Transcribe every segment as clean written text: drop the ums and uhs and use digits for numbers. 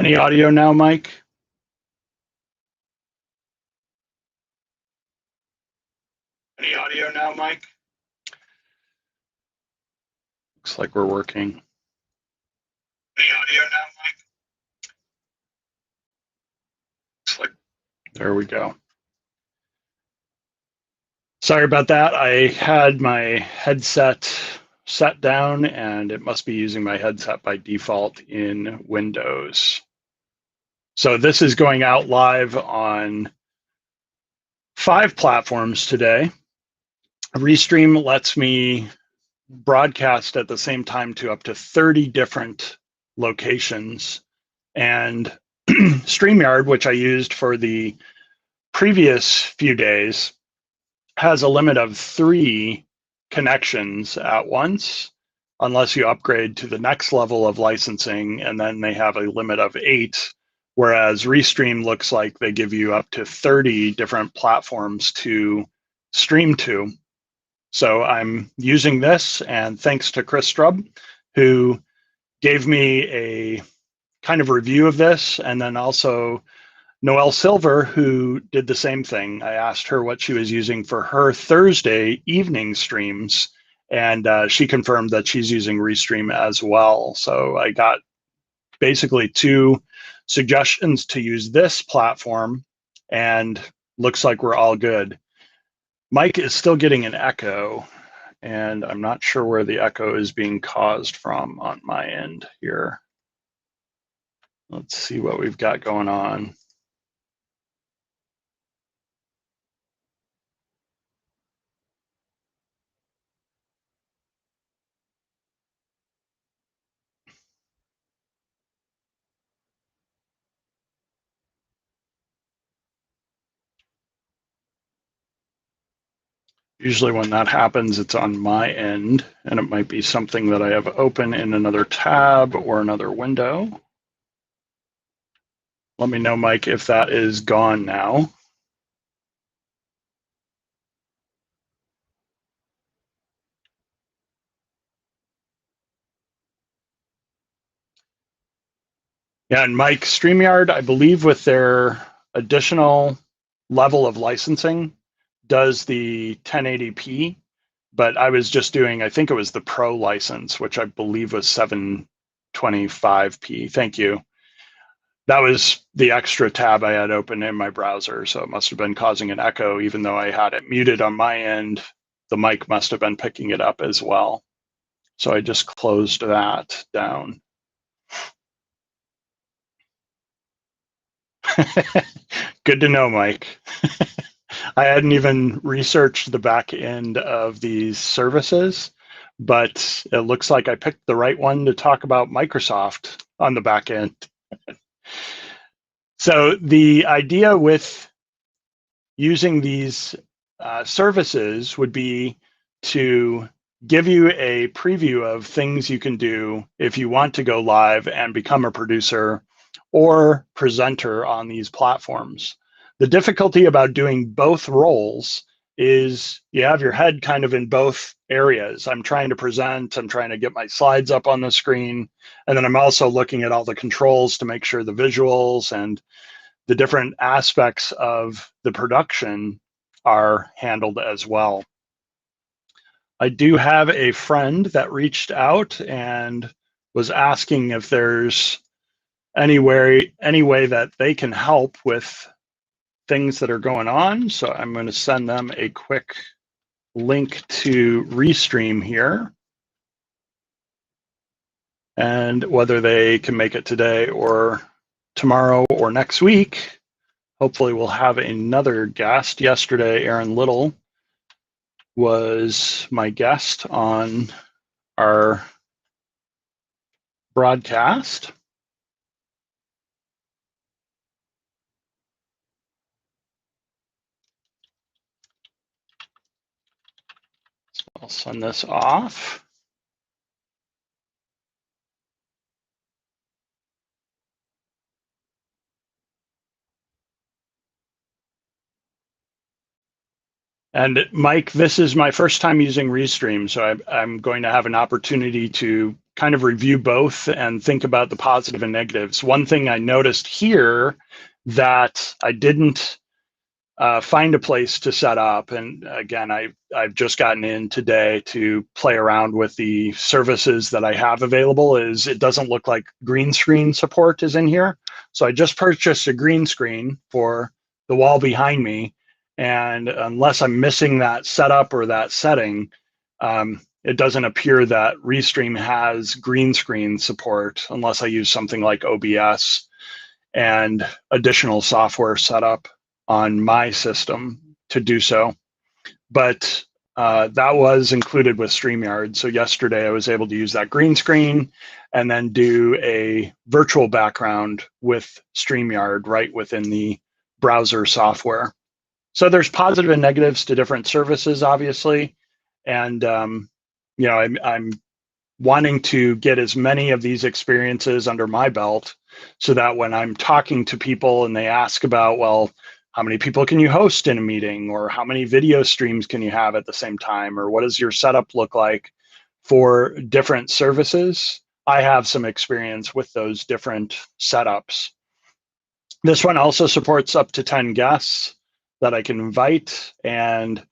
Any audio now, Mike? Any audio now, Mike? Looks like we're working. Any audio now, Mike? Looks like, there we go. Sorry about that. I had my headset set down and it must be using my headset by default in Windows. So this is going out live on 5 platforms today. Restream lets me broadcast at the same time to up to 30 different locations. And StreamYard, which I used for the previous few days, has a limit of 3 connections at once, unless you upgrade to the next level of licensing, and then they have a limit of 8, whereas Restream looks like they give you up to 30 different platforms to stream to. So I'm using this, and thanks to Chris Strub, who gave me a kind of review of this, and then also Noelle Silver, who did the same thing. I asked her what she was using for her Thursday evening streams, and she confirmed that she's using Restream as well. So I got basically 2 suggestions to use this platform, and looks like we're all good. Mike is still getting an echo, and I'm not sure where the echo is being caused from on my end here. Let's see what we've got going on. Usually when that happens, it's on my end, and it might be something that I have open in another tab or another window. Let me know, Mike, if that is gone now. Yeah, and Mike, StreamYard, I believe with their additional level of licensing, does the 1080p, but I was just doing, I think it was the Pro license, which I believe was 725p. Thank you. That was the extra tab I had open in my browser, so it must have been causing an echo. Even though I had it muted on my end, the mic must have been picking it up as well. So I just closed that down. Good to know, Mike. I hadn't even researched the back end of these services, but it looks like I picked the right one to talk about Microsoft on the back end. So the idea with using these services would be to give you a preview of things you can do if you want to go live and become a producer or presenter on these platforms. The difficulty about doing both roles is you have your head kind of in both areas. I'm trying to present, I'm trying to get my slides up on the screen, and then I'm also looking at all the controls to make sure the visuals and the different aspects of the production are handled as well. I do have a friend that reached out and was asking if there's any way that they can help with things that are going on. So I'm going to send them a quick link to Restream here. And whether they can make it today or tomorrow or next week, hopefully we'll have another guest. Yesterday, Aaron Little was my guest on our broadcast. So I'll send this off. And Mike, this is my first time using Restream, so I'm going to have an opportunity to kind of review both and think about the positive and negatives. One thing I noticed here that I didn't find a place to set up, and again, I've just gotten in today to play around with the services that I have available, is it doesn't look like green screen support is in here. So I just purchased a green screen for the wall behind me, and unless I'm missing that setup or that setting, it doesn't appear that Restream has green screen support unless I use something like OBS and additional software setup on my system to do so. But that was included with StreamYard. So yesterday I was able to use that green screen and then do a virtual background with StreamYard right within the browser software. So there's positive and negatives to different services, obviously. And you know, I'm wanting to get as many of these experiences under my belt so that when I'm talking to people and they ask about, well, how many people can you host in a meeting, or how many video streams can you have at the same time, or what does your setup look like for different services? I have some experience with those different setups. This one also supports up to 10 guests that I can invite, and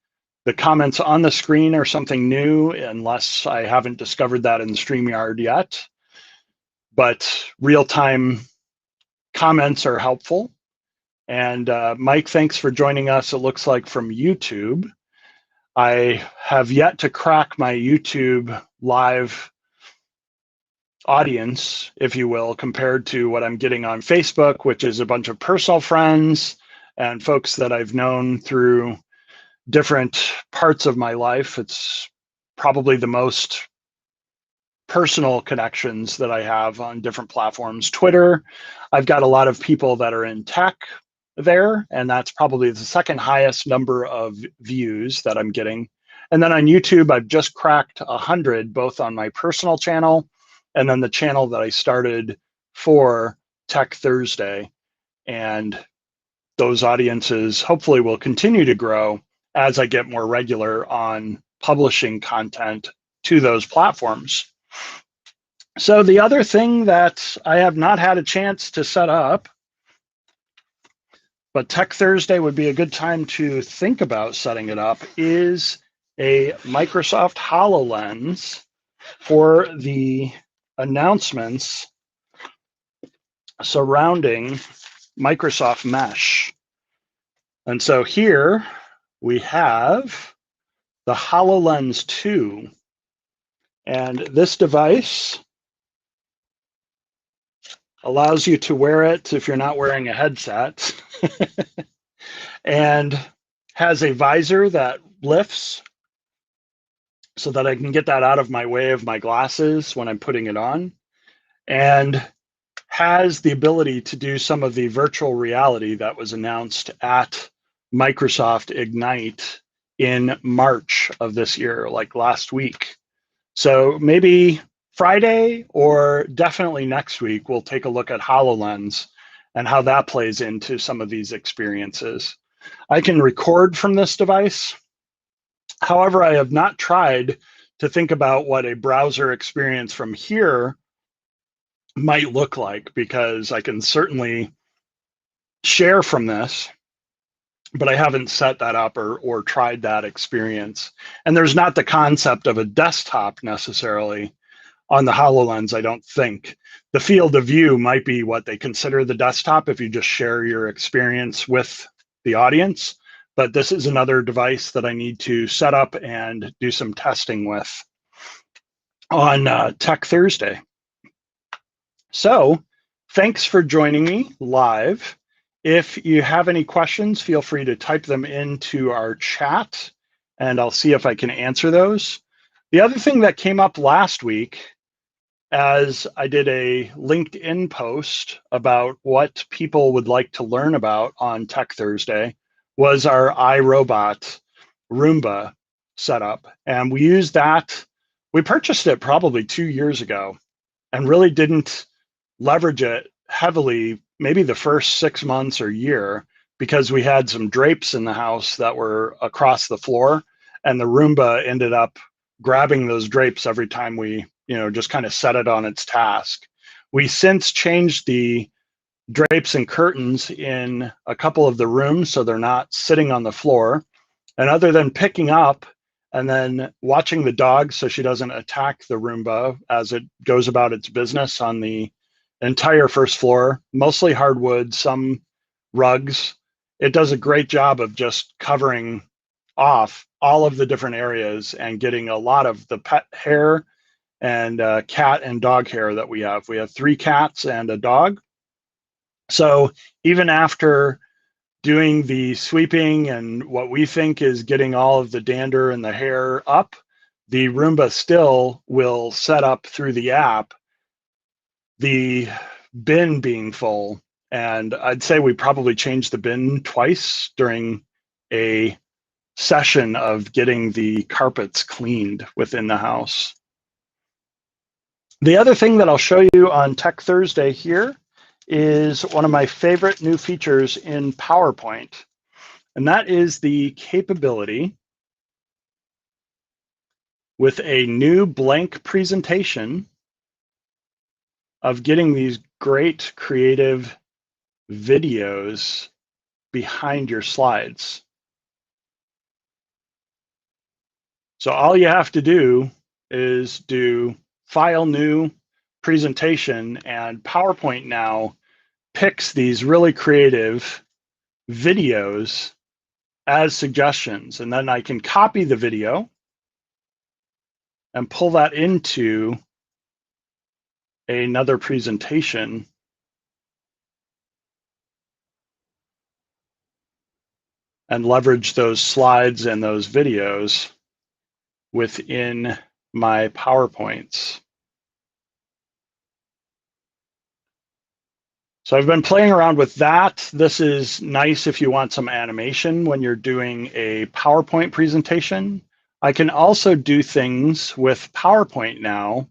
the comments on the screen are something new, unless I haven't discovered that in StreamYard yet. But real-time comments are helpful. And Mike, thanks for joining us, it looks like from YouTube. I have yet to crack my YouTube live audience, if you will, compared to what I'm getting on Facebook, which is a bunch of personal friends and folks that I've known through different parts of my life. It's probably the most personal connections that I have on different platforms. Twitter, I've got a lot of people that are in tech there, and that's probably the second highest number of views that I'm getting. And then on YouTube, I've just cracked 100, both on my personal channel and then the channel that I started for Tech Thursday. And those audiences hopefully will continue to grow as I get more regular on publishing content to those platforms. So the other thing that I have not had a chance to set up, but Tech Thursday would be a good time to think about setting it up, is a Microsoft HoloLens for the announcements surrounding Microsoft Mesh. And so here we have the HoloLens 2. And this device allows you to wear it if you're not wearing a headset, and has a visor that lifts so that I can get that out of my way of my glasses when I'm putting it on, and has the ability to do some of the virtual reality that was announced at Microsoft Ignite in March of this year, like last week. So maybe Friday or definitely next week, we'll take a look at HoloLens and how that plays into some of these experiences. I can record from this device. However, I have not tried to think about what a browser experience from here might look like, because I can certainly share from this, but I haven't set that up or tried that experience. And there's not the concept of a desktop necessarily on the HoloLens, I don't think. The field of view might be what they consider the desktop if you just share your experience with the audience. But this is another device that I need to set up and do some testing with on Tech Thursday. So thanks for joining me live. If you have any questions, feel free to type them into our chat, and I'll see if I can answer those. The other thing that came up last week, as I did a LinkedIn post about what people would like to learn about on Tech Thursday, was our iRobot Roomba setup. And we used that. We purchased it probably 2 years ago and really didn't leverage it heavily, maybe the first 6 months or year, because we had some drapes in the house that were across the floor, and the Roomba ended up grabbing those drapes every time we just kind of set it on its task. We since changed the drapes and curtains in a couple of the rooms so they're not sitting on the floor. And other than picking up and then watching the dog so she doesn't attack the Roomba as it goes about its business on the entire first floor, mostly hardwood, some rugs, it does a great job of just covering off all of the different areas and getting a lot of the pet hair and cat and dog hair that we have. We have 3 cats and a dog. So even after doing the sweeping and what we think is getting all of the dander and the hair up, the Roomba still will set up through the app the bin being full. And I'd say we probably changed the bin twice during a session of getting the carpets cleaned within the house. The other thing that I'll show you on Tech Thursday here is one of my favorite new features in PowerPoint, and that is the capability with a new blank presentation of getting these great creative videos behind your slides. So all you have to do is do File, New, Presentation, and PowerPoint now picks these really creative videos as suggestions. And then I can copy the video and pull that into another presentation. And leverage those slides and those videos within my PowerPoints. So I've been playing around with that. This is nice if you want some animation when you're doing a PowerPoint presentation. I can also do things with PowerPoint now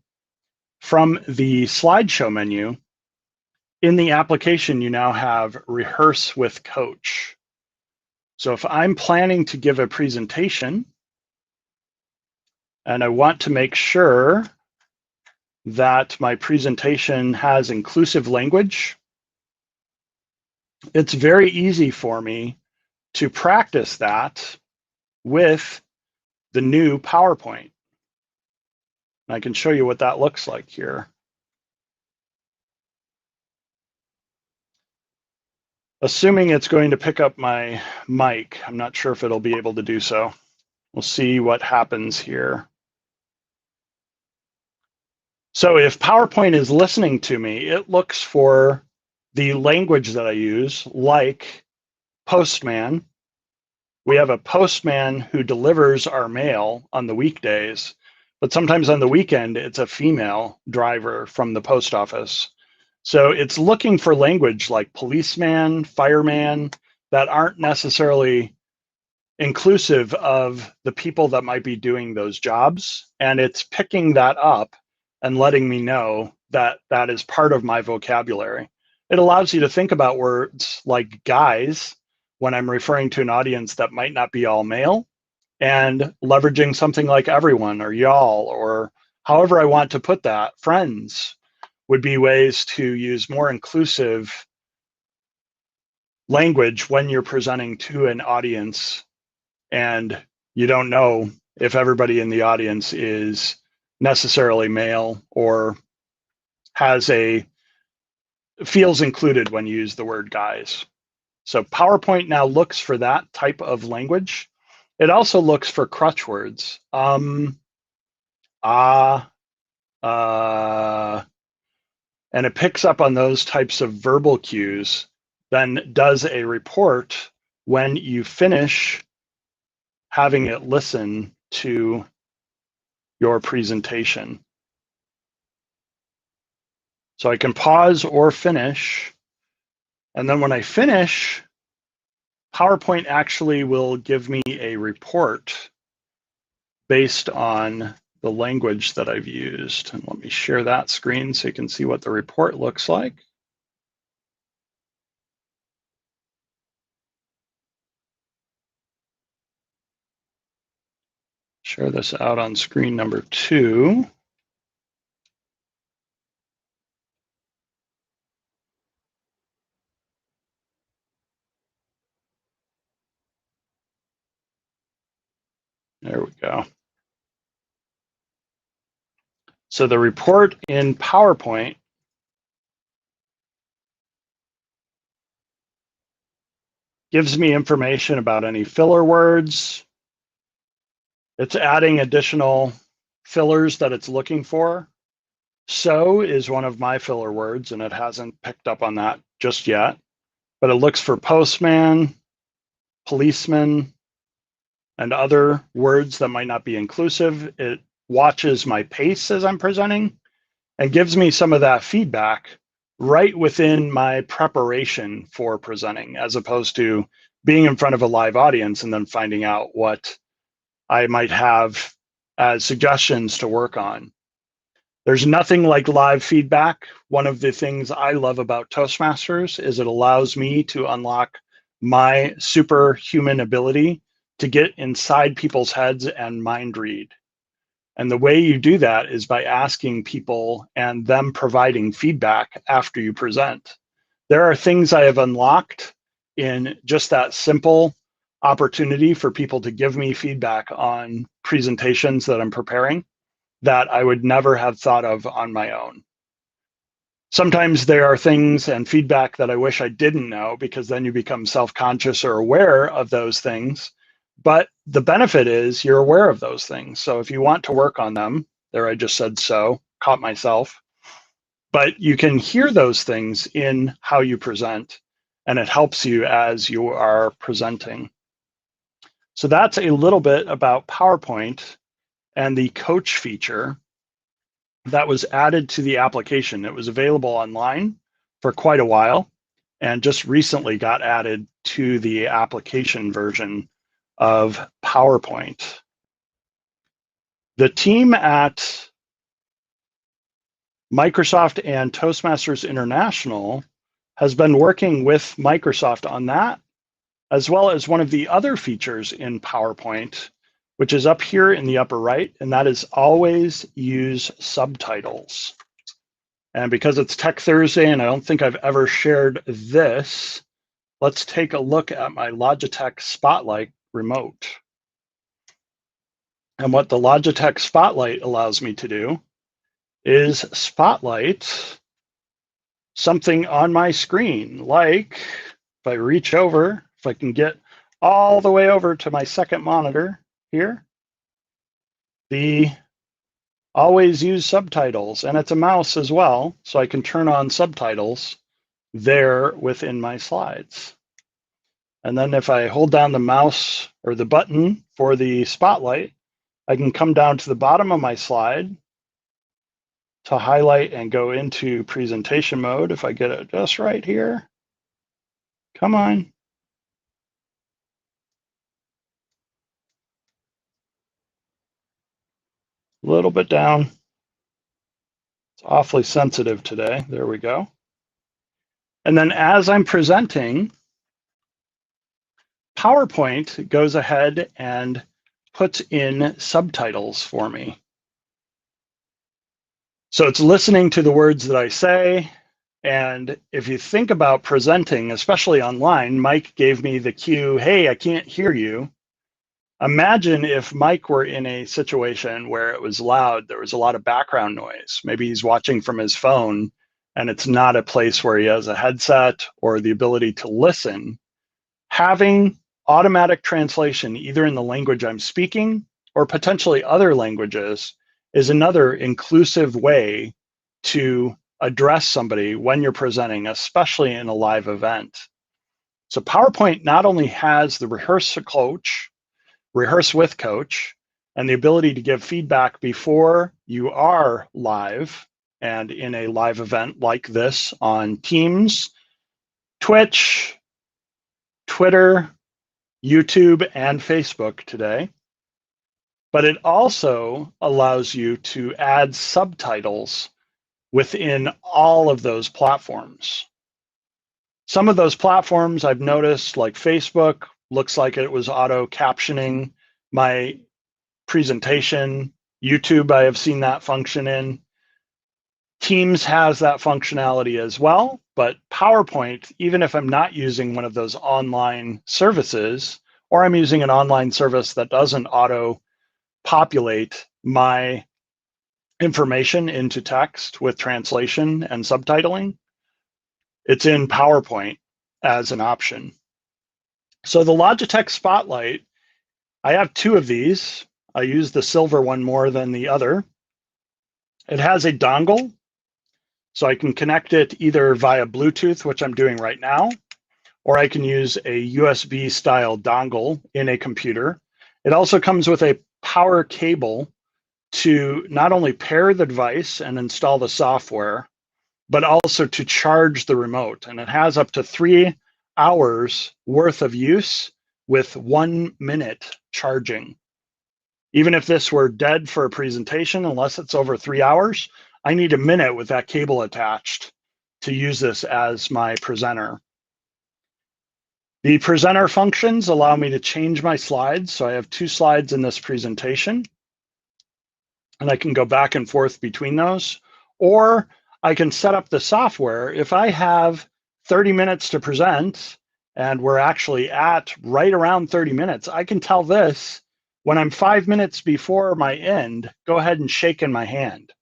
from the slideshow menu. In the application, you now have Rehearse with Coach. So if I'm planning to give a presentation and I want to make sure that my presentation has inclusive language, it's very easy for me to practice that with the new PowerPoint. I can show you what that looks like here. Assuming it's going to pick up my mic, I'm not sure if it'll be able to do so. We'll see what happens here. So if PowerPoint is listening to me, it looks for the language that I use, like postman. We have a postman who delivers our mail on the weekdays, but sometimes on the weekend, it's a female driver from the post office. So it's looking for language like policeman, fireman, that aren't necessarily inclusive of the people that might be doing those jobs. And it's picking that up and letting me know that that is part of my vocabulary. It allows you to think about words like guys when I'm referring to an audience that might not be all male, and leveraging something like everyone or y'all or however I want to put that, friends, would be ways to use more inclusive language when you're presenting to an audience and you don't know if everybody in the audience is necessarily male or feels included when you use the word guys. So PowerPoint now looks for that type of language. It also looks for crutch words. And it picks up on those types of verbal cues, then does a report when you finish having it listen to your presentation. So I can pause or finish, and then when I finish, PowerPoint actually will give me a report based on the language that I've used. And let me share that screen so you can see what the report looks like. Share this out on screen number 2. There we go. So the report in PowerPoint gives me information about any filler words. It's adding additional fillers that it's looking for. So is one of my filler words, and it hasn't picked up on that just yet. But it looks for postman, policeman, and other words that might not be inclusive. It watches my pace as I'm presenting and gives me some of that feedback right within my preparation for presenting, as opposed to being in front of a live audience and then finding out what I might have as suggestions to work on. There's nothing like live feedback. One of the things I love about Toastmasters is it allows me to unlock my superhuman ability to get inside people's heads and mind read. And the way you do that is by asking people and them providing feedback after you present. There are things I have unlocked in just that simple opportunity for people to give me feedback on presentations that I'm preparing that I would never have thought of on my own. Sometimes there are things and feedback that I wish I didn't know, because then you become self-conscious or aware of those things. But the benefit is you're aware of those things. So if you want to work on them, there I just said so, caught myself. But you can hear those things in how you present, and it helps you as you are presenting. So that's a little bit about PowerPoint and the coach feature that was added to the application. It was available online for quite a while and just recently got added to the application version of PowerPoint. The team at Microsoft and Toastmasters International has been working with Microsoft on that, as well as one of the other features in PowerPoint, which is up here in the upper right, and that is always use subtitles. And because it's Tech Thursday and I don't think I've ever shared this, let's take a look at my Logitech Spotlight remote. And what the Logitech Spotlight allows me to do is spotlight something on my screen. Like if I reach over, if I can get all the way over to my second monitor here, the always use subtitles, and it's a mouse as well, so I can turn on subtitles there within my slides. And then if I hold down the mouse or the button for the spotlight, I can come down to the bottom of my slide to highlight and go into presentation mode. If I get it just right here, come on. A little bit down. It's awfully sensitive today. There we go. And then as I'm presenting, PowerPoint goes ahead and puts in subtitles for me. So it's listening to the words that I say. And if you think about presenting, especially online, Mike gave me the cue, hey, I can't hear you. Imagine if Mike were in a situation where it was loud, there was a lot of background noise. Maybe he's watching from his phone and it's not a place where he has a headset or the ability to listen. Having automatic translation, either in the language I'm speaking or potentially other languages, is another inclusive way to address somebody when you're presenting, especially in a live event. So PowerPoint not only has the Rehearse Coach, Rehearse with Coach, and the ability to give feedback before you are live and in a live event like this on Teams, Twitch, Twitter, YouTube, and Facebook today. But it also allows you to add subtitles within all of those platforms. Some of those platforms I've noticed, like Facebook, looks like it was auto captioning my presentation. YouTube, I have seen that function in. Teams has that functionality as well, but PowerPoint, even if I'm not using one of those online services, or I'm using an online service that doesn't auto populate my information into text with translation and subtitling, it's in PowerPoint as an option. So the Logitech Spotlight, I have two of these. I use the silver one more than the other. It has a dongle, so I can connect it either via Bluetooth, which I'm doing right now, or I can use a USB style dongle in a computer. It also comes with a power cable to not only pair the device and install the software, but also to charge the remote. And it has up to 3 hours worth of use with 1 minute charging. Even if this were dead for a presentation, unless it's over 3 hours, I need a minute with that cable attached to use this as my presenter. The presenter functions allow me to change my slides. So I have 2 slides in this presentation, and I can go back and forth between those, or I can set up the software. If I have 30 minutes to present and we're actually at right around 30 minutes, I can tell this when I'm 5 minutes before my end, go ahead and shake in my hand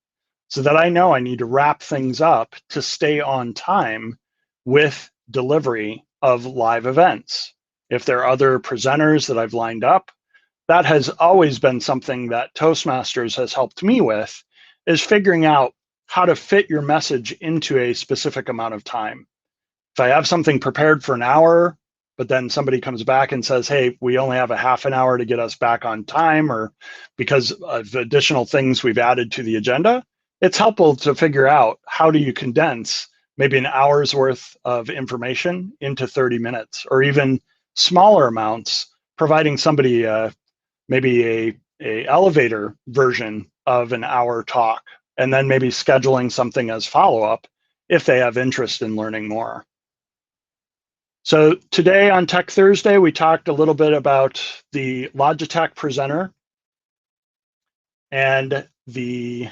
so that I know I need to wrap things up to stay on time with delivery of live events. If there are other presenters that I've lined up, that has always been something that Toastmasters has helped me with, is figuring out how to fit your message into a specific amount of time. If I have something prepared for an hour, but then somebody comes back and says, hey, we only have a half an hour to get us back on time, or because of additional things we've added to the agenda, it's helpful to figure out how do you condense maybe an hour's worth of information into 30 minutes, or even smaller amounts, providing somebody maybe a elevator version of an hour talk, and then maybe scheduling something as follow-up if they have interest in learning more. So today on Tech Thursday, we talked a little bit about the Logitech presenter and the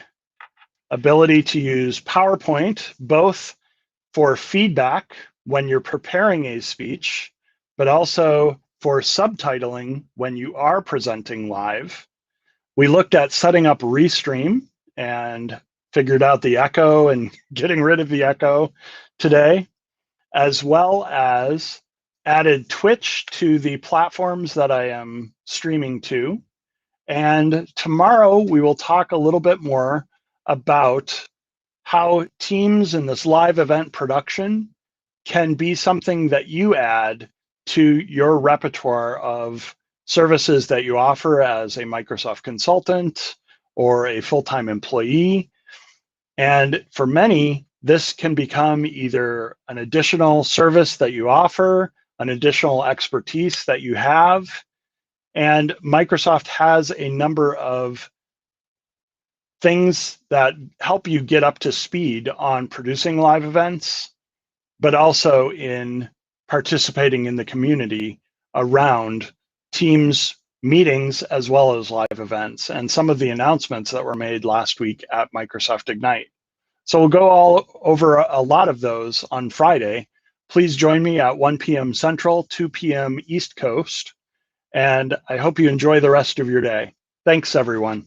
ability to use PowerPoint, both for feedback when you're preparing a speech, but also for subtitling when you are presenting live. We looked at setting up Restream and figured out the echo and getting rid of the echo today, as well as added Twitch to the platforms that I am streaming to. And tomorrow we will talk a little bit more about how Teams in this live event production can be something that you add to your repertoire of services that you offer as a Microsoft consultant or a full-time employee. And for many, this can become either an additional service that you offer, an additional expertise that you have. And Microsoft has a number of things that help you get up to speed on producing live events, but also in participating in the community around Teams meetings as well as live events, and some of the announcements that were made last week at Microsoft Ignite. So we'll go all over a lot of those on Friday. Please join me at 1 p.m. Central, 2 p.m. East Coast, and I hope you enjoy the rest of your day. Thanks, everyone.